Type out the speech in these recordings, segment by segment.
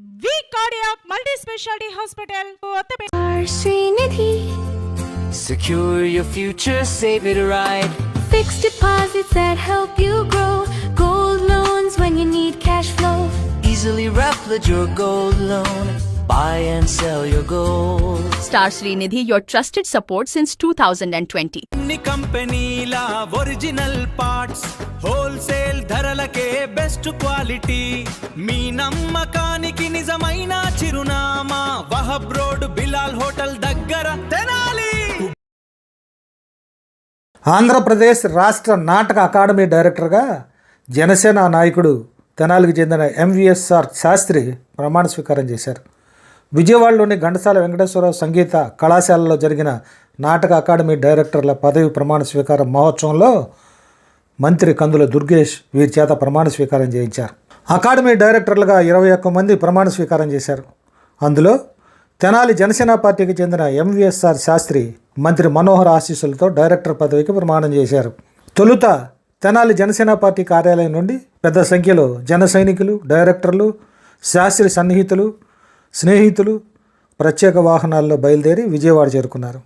V Cardiac Multi-Specialty Hospital. Srinidhi. Secure your future, save it right. Fixed deposits that help you grow. Gold loans when you need cash flow. Easily replicate your gold loan. Buy and sell your gold. Star Srinidhi, your trusted support since 2020. అన్ని కంపెనీల original parts wholesale ధరలకే best quality మీ నమ్మకానికి నిజమైన చిరునామా Wahb road Bilal hotel దగ్గర తెనాలి. ఆంధ్రప్రదేశ్ రాష్ట్ర నాటక academy డైరెక్టర్గా జనసేన నాయకుడు తెనాలికి చెందిన ఎంవిఎస్ఆర్ శాస్త్రి ప్రమాణ స్వీకారం చేశారు. విజయవాడలోని ఘంటసాల వెంకటేశ్వరరావు సంగీత కళాశాలలో జరిగిన నాటక అకాడమీ డైరెక్టర్ల పదవి ప్రమాణ స్వీకారం మహోత్సవంలో మంత్రి కందుల దుర్గేష్ వీరి చేత ప్రమాణ స్వీకారం చేయించారు. అకాడమీ డైరెక్టర్లుగా 21 మంది ప్రమాణ స్వీకారం చేశారు. అందులో తెనాలి జనసేన పార్టీకి చెందిన ఎంవిఎస్ఆర్ శాస్త్రి మంత్రి మనోహర్ ఆశీస్సులతో డైరెక్టర్ పదవికి ప్రమాణం చేశారు. తొలుత తెనాలి జనసేన పార్టీ కార్యాలయం నుండి పెద్ద సంఖ్యలో జన సైనికులు, డైరెక్టర్లు, శాస్త్రి సన్నిహితులు, స్నేహితులు ప్రత్యేక వాహనాల్లో బయలుదేరి విజయవాడ చేరుకున్నారు.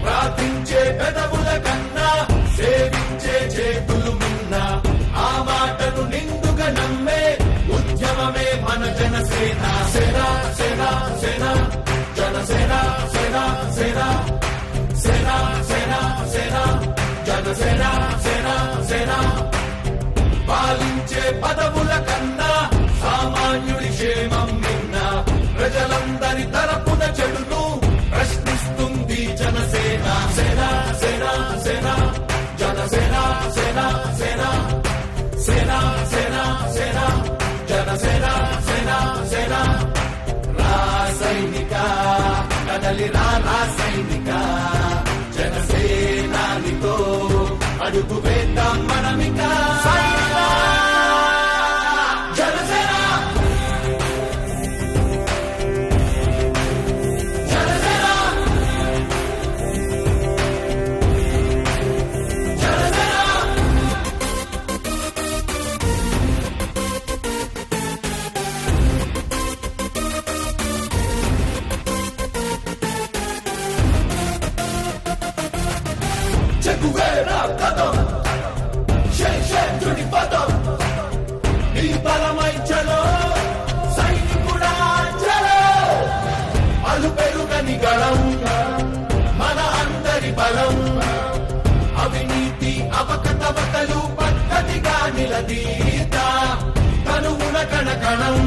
ప్రార్థించే పెదవుల కన్నా సేవించే చేతులు మిన్న ఆ మాటను నిండుగా నమ్మే ఉద్యమమే మన జనసేన. సేన సేన సేన జనసేన సేన సేన సేన సేన సేన జనసేన సేన సేన పాలించే పదవుల కన్నా సామాన్యుడి క్షేమం నిన్న ప్రజలందరి తరపున చెడును ప్రశ్నిస్తుంది జనసేన. సేన సేన సేన జనసేన సేన సేన సేన సేన సేన జనసేన సేన సేన రాసైనిక కదలి రాసైనిక జనసేనానితో అడుగు వేద్దాం మనమిక. జనసేన చెగువేరా కదం శేషేంద్రుడి పదం నీ బలమై చలో సైనికుడా చలో అలు పెరుగని గళం మన అందరి బలం అవినీతి అవకతవకలు పద్ధతిగా నిలదీత కనువున కణకణం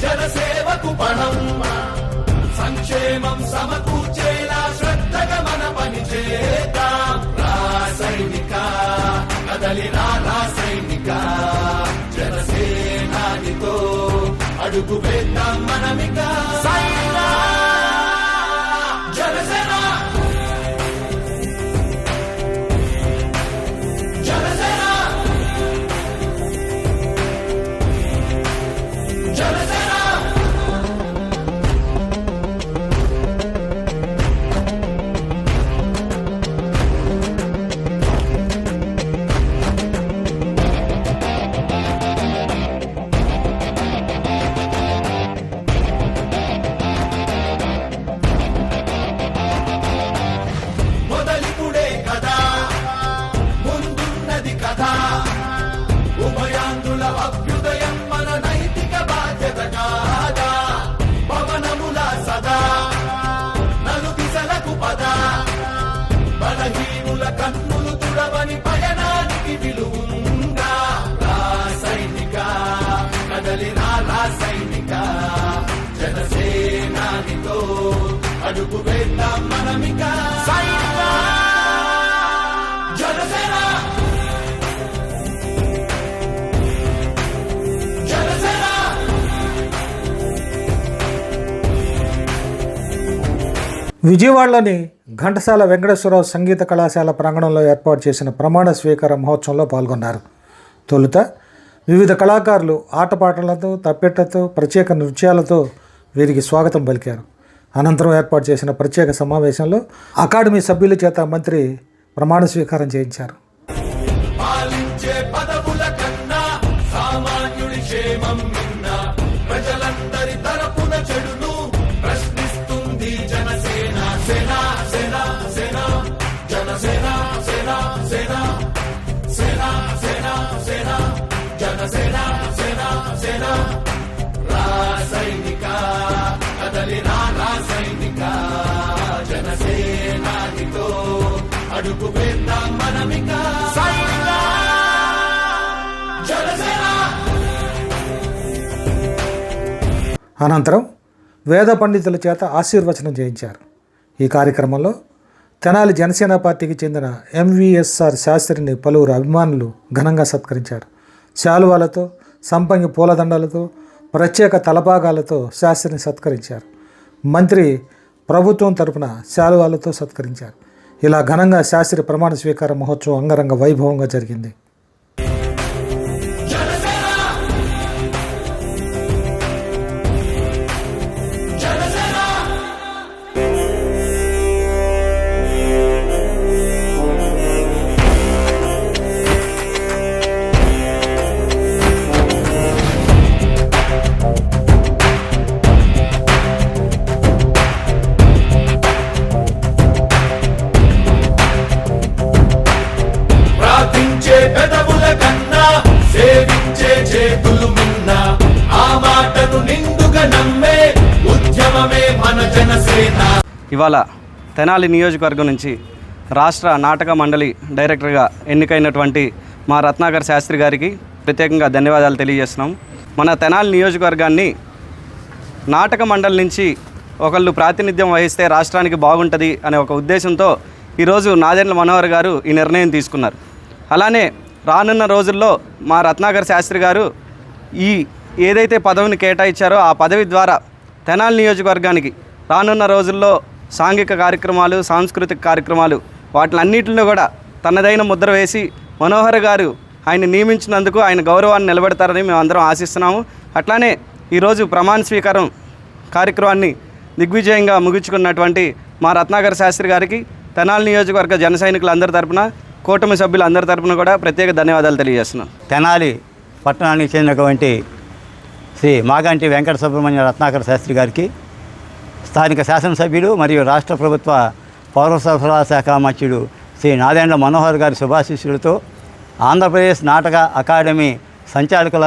జనసేవకు పణం సంక్షేమం సమకూర్చేలా శ్రద్ధగా మన పని చేద్దాం. రాసైనిక కదలి రాసైనిక జనసేనానితో అడుగు వేద్దాం మనమిక. జనసేన జనసేన జనసేన మొదలిపుడే కదా ముందున్నది కదా ఉభయాంధ్రుల అభ్యుదయం మన నైతిక బాధ్యత కాదా. పవనముల సదా నలు దిశలకు పద బలహీనుల కన్నులు తుడవని పయనానికి విలువుందా. రాసైనిక కదలి రాసైనిక జనసేనానితో అడుగు వేద్దాం మనమిక. జనసేన జనసేన విజయవాడలోని ఘంటసాల వెంకటేశ్వరరావు సంగీత కళాశాల ప్రాంగణంలో ఏర్పాటు చేసిన ప్రమాణ స్వీకార మహోత్సవంలో పాల్గొన్నారు. తొలుత వివిధ కళాకారులు ఆటపాటలతో, తప్పెట్లతో, ప్రత్యేక నృత్యాలతో వీరికి స్వాగతం పలికారు. అనంతరం ఏర్పాటు చేసిన ప్రత్యేక సమావేశంలో అకాడమీ సభ్యుల చేత మంత్రి ప్రమాణ స్వీకారం చేయించారు. పాలించే పదవుల కన్నా సామాన్యుడి క్షేమం నిన్న ప్రజలందరి తరపున చెడును ప్రశ్నిస్తుంది జనసేన. సేన సేన సేన జనసేన సేన సేన సేన సేన సేన జనసేన సేన సేన రాసైనిక కదలి రాసైనిక జనసేనానితో అడుగు వేద్దాం మనమిక. సైనిక జనసేన. అనంతరం వేద పండితుల చేత ఆశీర్వచనం చేయించారు. ఈ కార్యక్రమంలో తెనాలి జనసేన పార్టీకి చెందిన ఎంవీఎస్ఆర్ శాస్త్రిని పలువురు అభిమానులు ఘనంగా సత్కరించారు. శాలువాలతో, సంపంగి పూలదండలతో, ప్రత్యేక తలపాగాలతో శాస్త్రిని సత్కరించారు. మంత్రి ప్రభుత్వం తరపున శాలువాలతో సత్కరించారు. ఇలా ఘనంగా శాస్త్రి ప్రమాణ స్వీకార మహోత్సవం అంగరంగ వైభవంగా జరిగింది. ప్రార్థించే పెదవుల కన్నా సేవించే చేతులు మిన్న ఆ మాటను నిండుగా నమ్మే ఉద్యమమే మన జనసేన. ఇవాళ తెనాలి నియోజకవర్గం నుంచి రాష్ట్ర నాటక మండలి డైరెక్టర్గా ఎన్నికైనటువంటి మా రత్నాకర్ శాస్త్రి గారికి ప్రత్యేకంగా ధన్యవాదాలు తెలియజేస్తున్నాం. మన తెనాలి నియోజకవర్గాన్ని నాటక మండలి నుంచి ఒకళ్ళు ప్రాతినిధ్యం వహిస్తే రాష్ట్రానికి బాగుంటుంది అనే ఒక ఉద్దేశంతో ఈరోజు నాదెండ్ల మనోహర్ గారు ఈ నిర్ణయం తీసుకున్నారు. అలానే రానున్న రోజుల్లో మా రత్నాకర్ శాస్త్రి గారు ఈ ఏదైతే పదవిని కేటాయించారో ఆ పదవి ద్వారా తెనాలి నియోజకవర్గానికి రానున్న రోజుల్లో సాంఘిక కార్యక్రమాలు, సాంస్కృతిక కార్యక్రమాలు వాటిలన్నింటిలో కూడా తనదైన ముద్ర వేసి మనోహర్ గారు ఆయన నియమించినందుకు ఆయన గౌరవాన్ని నిలబెడతారని మేము అందరం ఆశిస్తున్నాము. అట్లానే ఈరోజు ప్రమాణ స్వీకారం కార్యక్రమాన్ని దిగ్విజయంగా ముగించుకున్నటువంటి మా రత్నాకర్ శాస్త్రి గారికి తెనాలి నియోజకవర్గ జన సైనికులందరి తరపున, కూటమి సభ్యులందరి తరపున కూడా ప్రత్యేక ధన్యవాదాలు తెలియజేస్తున్నాం. తెనాలి పట్టణానికి చెందినటువంటి శ్రీ మాగంటి వెంకట సుబ్రహ్మణ్య రత్నాకర్ శాస్త్రి గారికి స్థానిక శాసనసభ్యులు మరియు రాష్ట్ర ప్రభుత్వ పౌర సరఫరాల శాఖ మంత్రులు శ్రీ నాదెండ్ల మనోహర్ గారి శుభాశీస్సులతో ఆంధ్రప్రదేశ్ నాటక అకాడమీ సంచాలకుల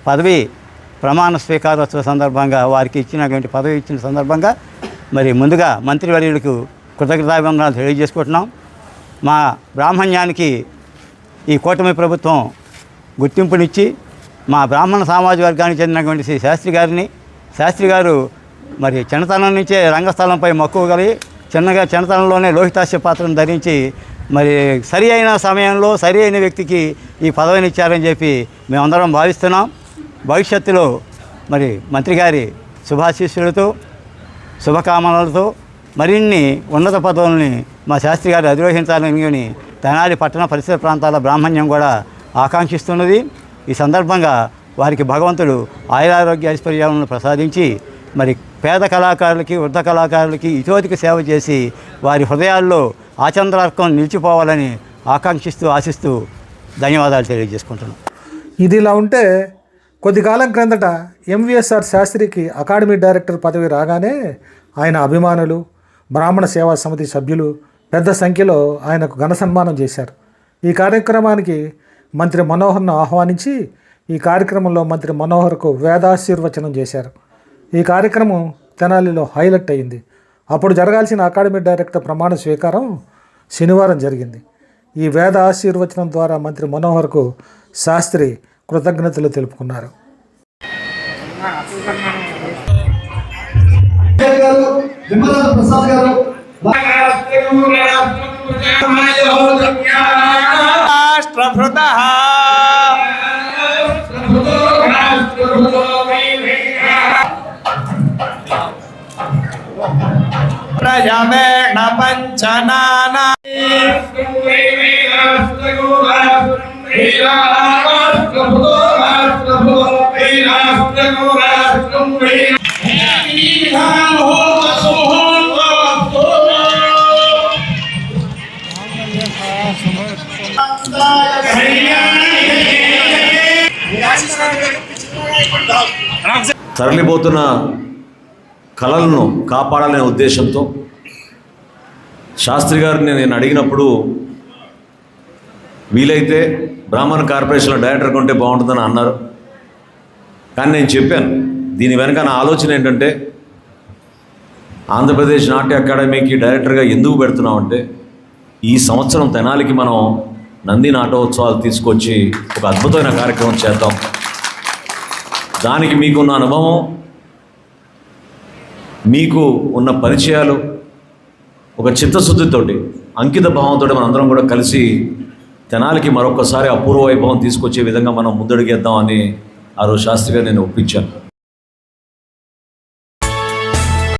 పదవి ప్రమాణ స్వీకారోత్సవ సందర్భంగా వారికి ఇచ్చినటువంటి పదవి ఇచ్చిన సందర్భంగా మరి ముందుగా మంత్రివర్యులకు కృతజ్ఞతాభివందనాలు తెలియజేసుకుంటున్నాం. మా బ్రాహ్మణ్యానికి ఈ కూటమి ప్రభుత్వం గుర్తింపునిచ్చి మా బ్రాహ్మణ సామాజిక వర్గానికి చెందినటువంటి శ్రీ శాస్త్రి గారు మరి చిన్నతనం నుంచే రంగస్థలంపై మక్కువ కలిగి చిన్నతనంలోనే లోహితాస్య పాత్రను ధరించి మరి సరి అయిన సమయంలో సరి అయిన వ్యక్తికి ఈ పదవిని ఇచ్చారని చెప్పి మేమందరం భావిస్తున్నాం. భవిష్యత్తులో మరి మంత్రి గారి శుభాశీస్సులతో, శుభకామనలతో మరిన్ని ఉన్నత పదవుల్ని మా శాస్త్రి గారు అధిరోహించాలని తెనాలి పట్టణ పరిసర ప్రాంతాల బ్రాహ్మణ్యం కూడా ఆకాంక్షిస్తున్నది. ఈ సందర్భంగా వారికి భగవంతుడు ఆయురారోగ్య ఐశ్వర్యాలను ప్రసాదించి మరి పేద కళాకారులకి, వృద్ధ కళాకారులకి ఇతోతికి సేవ చేసి వారి హృదయాల్లో ఆచంద్రార్కం నిలిచిపోవాలని ఆశిస్తూ ధన్యవాదాలు తెలియజేసుకుంటున్నాను. ఇదిలా ఉంటే కొద్ది కాలం క్రిందట ఎంవీఎస్ఆర్ శాస్త్రికి అకాడమీ డైరెక్టర్ పదవి రాగానే ఆయన అభిమానులు, బ్రాహ్మణ సేవా సమితి సభ్యులు పెద్ద సంఖ్యలో ఆయనకు ఘన సన్మానం చేశారు. ఈ కార్యక్రమానికి మంత్రి మనోహర్ను ఆహ్వానించి ఈ కార్యక్రమంలో మంత్రి మనోహర్కు వేదాశీర్వచనం చేశారు. ఈ కార్యక్రమం తెనాలిలో హైలైట్ అయింది. అప్పుడు జరగాల్సిన అకాడమీ డైరెక్టర్ ప్రమాణ స్వీకారం శనివారం జరిగింది. ఈ వేద ఆశీర్వచనం ద్వారా మంత్రి మనోహర్కు శాస్త్రి కృతజ్ఞతలు తెలుపుకున్నారు. ప్రయవేణ పంచనానా తరలిపోతున్న కళలను కాపాడాలనే ఉద్దేశంతో శాస్త్రి గారిని నేను అడిగినప్పుడు వీలైతే బ్రాహ్మణ కార్పొరేషన్లో డైరెక్టర్గా ఉంటే బాగుంటుందని అన్నారు. కానీ నేను చెప్పాను దీని వెనక నా ఆలోచన ఏంటంటే ఆంధ్రప్రదేశ్ నాట్య అకాడమీకి డైరెక్టర్గా ఎందుకు పెడుతున్నామంటే ఈ సంవత్సరం తెనాలికి మనం నంది నాటోత్సవాలు తీసుకొచ్చి ఒక అద్భుతమైన కార్యక్రమం చేద్దాం. దానికి మీకున్న అనుభవం, మీకు ఉన్న పరిచయాలు, ఒక చిత్తశుద్ధితోటి అంకిత భావంతో మనందరం కూడా కలిసి తెనాలికి మరొకసారి అపూర్వ వైభవం తీసుకొచ్చే విధంగా మనం ముందడుగేద్దామని ఆ రోజు శాస్త్రి గారు నేను ఒప్పించాను.